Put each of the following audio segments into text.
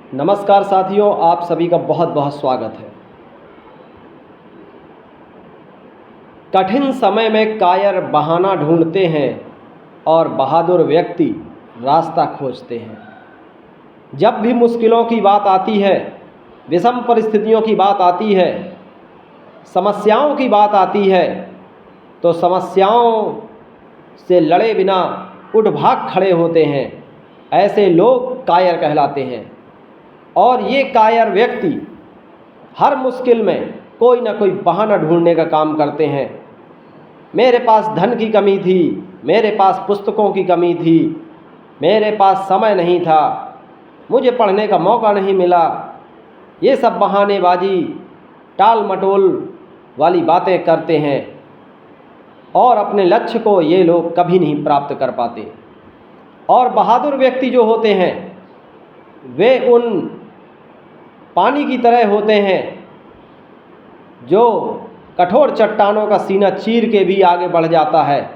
नमस्कार साथियों, आप सभी का बहुत बहुत स्वागत है। कठिन समय में कायर बहाना ढूंढते हैं और बहादुर व्यक्ति रास्ता खोजते हैं। जब भी मुश्किलों की बात आती है, विषम परिस्थितियों की बात आती है, समस्याओं की बात आती है, तो समस्याओं से लड़े बिना उठ भाग खड़े होते हैं। ऐसे लोग कायर कहलाते हैं। और ये कायर व्यक्ति हर मुश्किल में कोई ना कोई बहाना ढूंढने का काम करते हैं। मेरे पास धन की कमी थी, मेरे पास पुस्तकों की कमी थी, मेरे पास समय नहीं था, मुझे पढ़ने का मौका नहीं मिला। ये सब बहानेबाजी, टाल मटोल वाली बातें करते हैं और अपने लक्ष्य को ये लोग कभी नहीं प्राप्त कर पाते। और बहादुर व्यक्ति जो होते हैं वे उन पानी की तरह होते हैं जो कठोर चट्टानों का सीना चीर के भी आगे बढ़ जाता है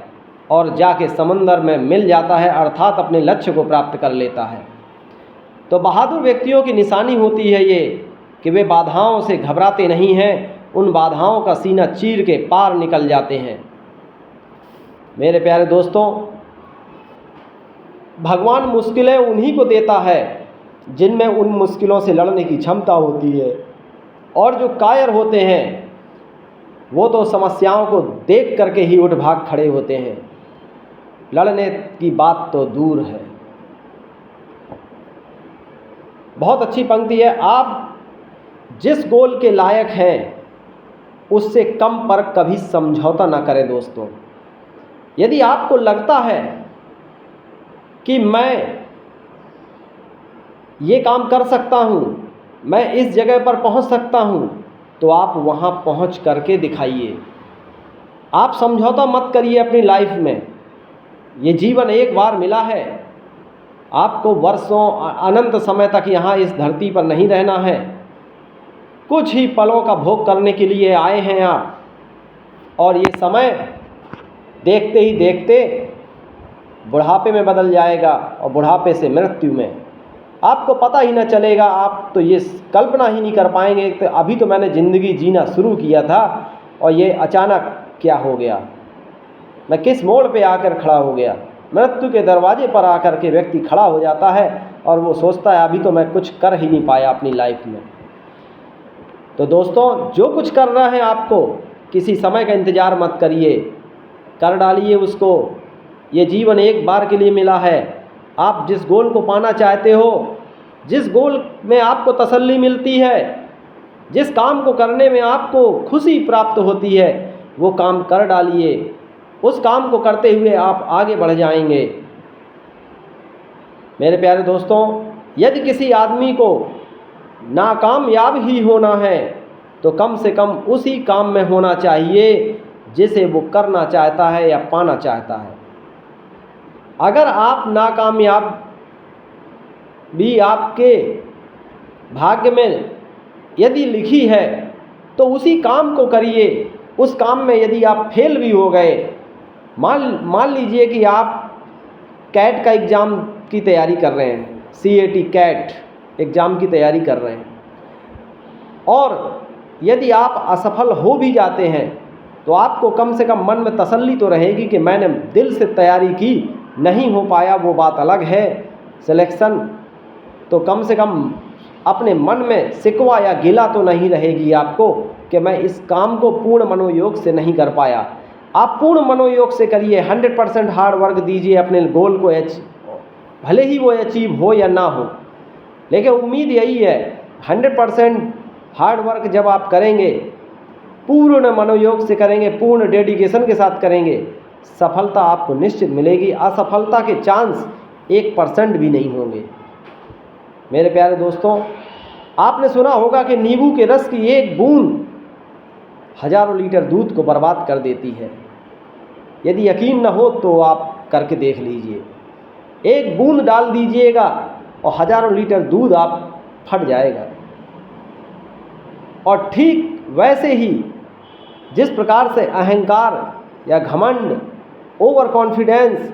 और जाके समंदर में मिल जाता है, अर्थात अपने लक्ष्य को प्राप्त कर लेता है। तो बहादुर व्यक्तियों की निशानी होती है ये कि वे बाधाओं से घबराते नहीं हैं, उन बाधाओं का सीना चीर के पार निकल जाते हैं। मेरे प्यारे दोस्तों, भगवान मुश्किलें उन्हीं को देता है जिनमें उन मुश्किलों से लड़ने की क्षमता होती है। और जो कायर होते हैं वो तो समस्याओं को देख करके ही उठ भाग खड़े होते हैं, लड़ने की बात तो दूर है। बहुत अच्छी पंक्ति है, आप जिस गोल के लायक हैं उससे कम पर कभी समझौता ना करें। दोस्तों, यदि आपको लगता है कि मैं ये काम कर सकता हूँ, मैं इस जगह पर पहुँच सकता हूँ, तो आप वहाँ पहुँच करके दिखाइए। आप समझौता मत करिए अपनी लाइफ में। ये जीवन एक बार मिला है, आपको वर्षों अनंत समय तक यहाँ इस धरती पर नहीं रहना है। कुछ ही पलों का भोग करने के लिए आए हैं आप, और ये समय देखते ही देखते बुढ़ापे में बदल जाएगा और बुढ़ापे से मृत्यु में। आपको पता ही ना चलेगा, आप तो ये कल्पना ही नहीं कर पाएंगे कि अभी तो मैंने ज़िंदगी जीना शुरू किया था और ये अचानक क्या हो गया, मैं किस मोड़ पे आकर खड़ा हो गया। मृत्यु के दरवाजे पर आकर के व्यक्ति खड़ा हो जाता है और वो सोचता है अभी तो मैं कुछ कर ही नहीं पाया अपनी लाइफ में। तो दोस्तों, जो कुछ कर रहे हैं आपको, किसी समय का इंतज़ार मत करिए, कर डालिए उसको। ये जीवन एक बार के लिए मिला है। आप जिस गोल को पाना चाहते हो, जिस गोल में आपको तसल्ली मिलती है, जिस काम को करने में आपको खुशी प्राप्त होती है, वो काम कर डालिए। उस काम को करते हुए आप आगे बढ़ जाएंगे। मेरे प्यारे दोस्तों, यदि किसी आदमी को नाकामयाब ही होना है तो कम से कम उसी काम में होना चाहिए जिसे वो करना चाहता है या पाना चाहता है। अगर आप नाकामयाब भी आपके भाग्य में यदि लिखी है तो उसी काम को करिए। उस काम में यदि आप फेल भी हो गए, मान लीजिए कि आप कैट का एग्ज़ाम की तैयारी कर रहे हैं, CAT कैट एग्ज़ाम की तैयारी कर रहे हैं, और यदि आप असफल हो भी जाते हैं तो आपको कम से कम मन में तसल्ली तो रहेगी कि मैंने दिल से तैयारी की, नहीं हो पाया वो बात अलग है सिलेक्शन, तो कम से कम अपने मन में शिकवा या गिला तो नहीं रहेगी आपको कि मैं इस काम को पूर्ण मनोयोग से नहीं कर पाया। आप पूर्ण मनोयोग से करिए, 100% हार्ड वर्क दीजिए अपने गोल को, भले ही वो अचीव हो या ना हो, लेकिन उम्मीद यही है 100% हार्ड वर्क जब आप करेंगे, पूर्ण मनोयोग से करेंगे, पूर्ण डेडिकेशन के साथ करेंगे, सफलता आपको निश्चित मिलेगी। असफलता के चांस 1% भी नहीं होंगे। मेरे प्यारे दोस्तों, आपने सुना होगा कि नींबू के रस की एक बूंद हजारों लीटर दूध को बर्बाद कर देती है। यदि यकीन न हो तो आप करके देख लीजिए। एक बूंद डाल दीजिएगा और हजारों लीटर दूध आप फट जाएगा। और ठीक वैसे ही जिस प्रकार से अहंकार या घमंड, ओवर कॉन्फिडेंस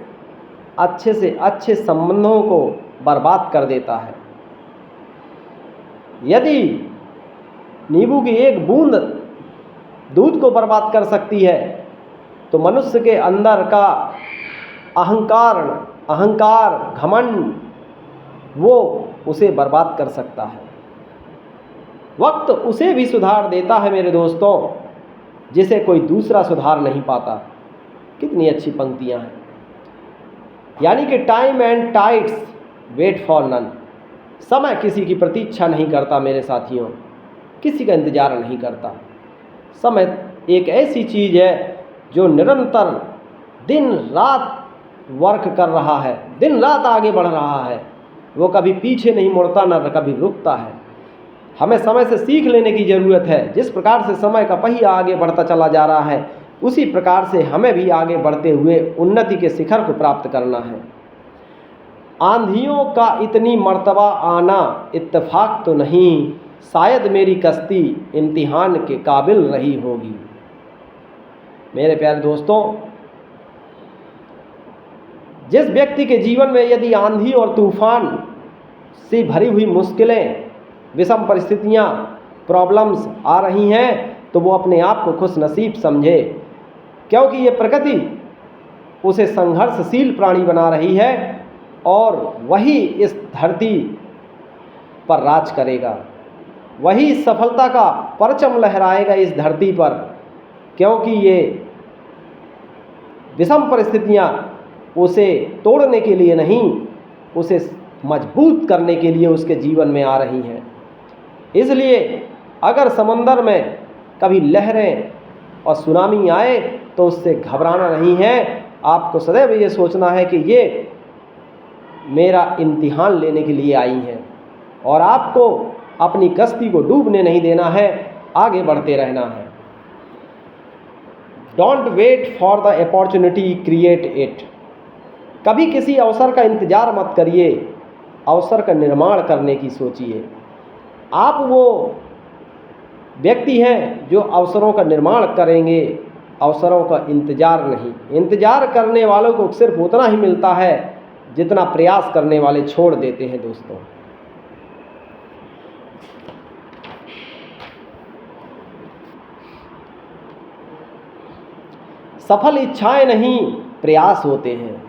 अच्छे से अच्छे संबंधों को बर्बाद कर देता है, यदि नींबू की एक बूंद दूध को बर्बाद कर सकती है, तो मनुष्य के अंदर का अहंकार, घमंड, वो उसे बर्बाद कर सकता है। वक्त उसे भी सुधार देता है मेरे दोस्तों, जिसे कोई दूसरा सुधार नहीं पाता। कितनी अच्छी पंक्तियां हैं। यानी कि time and tides wait for none. समय किसी की प्रतीक्षा नहीं करता मेरे साथियों, किसी का इंतजार नहीं करता। समय एक ऐसी चीज़ है जो निरंतर दिन रात वर्क कर रहा है, दिन रात आगे बढ़ रहा है। वो कभी पीछे नहीं मुड़ता, न कभी रुकता है। हमें समय से सीख लेने की ज़रूरत है। जिस प्रकार से समय का पहिया आगे बढ़ता चला जा रहा है, उसी प्रकार से हमें भी आगे बढ़ते हुए उन्नति के शिखर को प्राप्त करना है। आंधियों का इतनी मर्तबा आना इत्तेफाक तो नहीं, शायद मेरी कश्ती इम्तिहान के काबिल रही होगी। मेरे प्यारे दोस्तों, जिस व्यक्ति के जीवन में यदि आंधी और तूफान से भरी हुई मुश्किलें, विषम परिस्थितियां, प्रॉब्लम्स आ रही हैं, तो वो अपने आप को खुशनसीब समझे, क्योंकि ये प्रकृति उसे संघर्षशील प्राणी बना रही है और वही इस धरती पर राज करेगा, वही सफलता का परचम लहराएगा इस धरती पर। क्योंकि ये विषम परिस्थितियां उसे तोड़ने के लिए नहीं, उसे मजबूत करने के लिए उसके जीवन में आ रही हैं। इसलिए अगर समंदर में कभी लहरें और सुनामी आए तो उससे घबराना नहीं है। आपको सदैव ये सोचना है कि ये मेरा इम्तिहान लेने के लिए आई हैं, और आपको अपनी कश्ती को डूबने नहीं देना है, आगे बढ़ते रहना है। Don't wait for the opportunity, create it. कभी किसी अवसर का इंतज़ार मत करिए, अवसर का निर्माण करने की सोचिए। आप वो व्यक्ति हैं जो अवसरों का निर्माण करेंगे, अवसरों का इंतज़ार नहीं। इंतज़ार करने वालों को सिर्फ उतना ही मिलता है जितना प्रयास करने वाले छोड़ देते हैं। दोस्तों, सफल इच्छाएं नहीं, प्रयास होते हैं।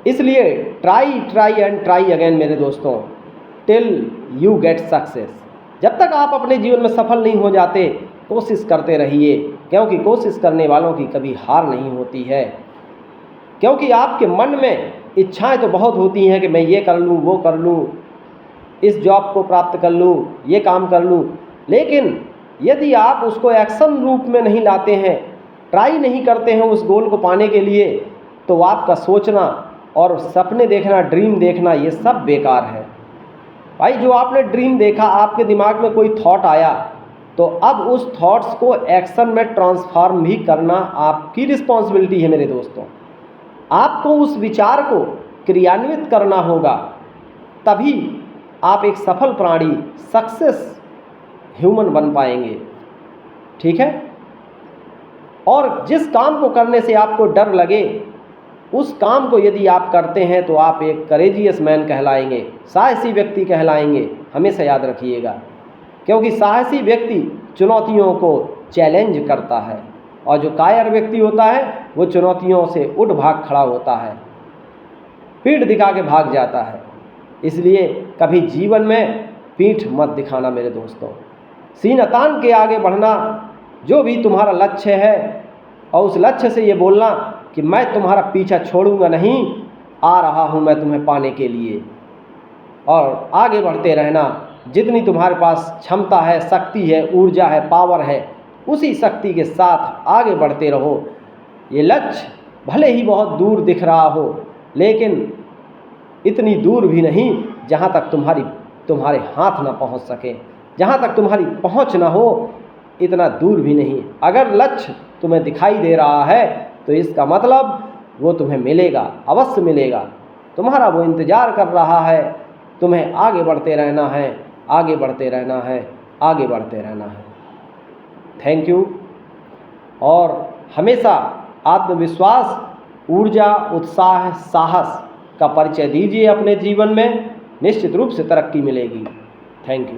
इसलिए ट्राई एंड ट्राई अगेन मेरे दोस्तों, टिल यू गेट सक्सेस। जब तक आप अपने जीवन में सफल नहीं हो जाते, कोशिश करते रहिए, क्योंकि कोशिश करने वालों की कभी हार नहीं होती है। क्योंकि आपके मन में इच्छाएं तो बहुत होती हैं कि मैं ये कर लूँ, वो कर लूँ, इस जॉब को प्राप्त कर लूँ, ये काम कर लूँ, लेकिन यदि आप उसको एक्शन रूप में नहीं लाते हैं, ट्राई नहीं करते हैं उस गोल को पाने के लिए, तो आपका सोचना और सपने देखना, ड्रीम देखना, ये सब बेकार है। भाई, जो आपने ड्रीम देखा, आपके दिमाग में कोई थॉट आया, तो अब उस थॉट्स को एक्शन में ट्रांसफॉर्म भी करना आपकी रिस्पॉन्सिबिलिटी है मेरे दोस्तों। आपको उस विचार को क्रियान्वित करना होगा, तभी आप एक सफल प्राणी, सक्सेस ह्यूमन बन पाएंगे। ठीक है? और जिस काम को करने से आपको डर लगे, उस काम को यदि आप करते हैं तो आप एक करेजियस मैन कहलाएंगे, साहसी व्यक्ति कहलाएंगे। हमेशा याद रखिएगा, क्योंकि साहसी व्यक्ति चुनौतियों को चैलेंज करता है, और जो कायर व्यक्ति होता है वो चुनौतियों से उठ भाग खड़ा होता है, पीठ दिखा के भाग जाता है। इसलिए कभी जीवन में पीठ मत दिखाना मेरे दोस्तों, सीना तान के आगे बढ़ना। जो भी तुम्हारा लक्ष्य है, और उस लक्ष्य से ये बोलना कि मैं तुम्हारा पीछा छोड़ूंगा नहीं, आ रहा हूँ मैं तुम्हें पाने के लिए, और आगे बढ़ते रहना। जितनी तुम्हारे पास क्षमता है, शक्ति है, ऊर्जा है, पावर है, उसी शक्ति के साथ आगे बढ़ते रहो। ये लक्ष्य भले ही बहुत दूर दिख रहा हो, लेकिन इतनी दूर भी नहीं जहाँ तक तुम्हारे हाथ ना पहुँच सके, जहाँ तक तुम्हारी पहुँच ना हो, इतना दूर भी नहीं। अगर लक्ष्य तुम्हें दिखाई दे रहा है तो इसका मतलब वो तुम्हें मिलेगा, अवश्य मिलेगा। तुम्हारा वो इंतज़ार कर रहा है, तुम्हें आगे बढ़ते रहना है, आगे बढ़ते रहना है, आगे बढ़ते रहना है। Thank you. और हमेशा आत्मविश्वास, ऊर्जा, उत्साह, साहस का परिचय दीजिए अपने जीवन में, निश्चित रूप से तरक्की मिलेगी। Thank you.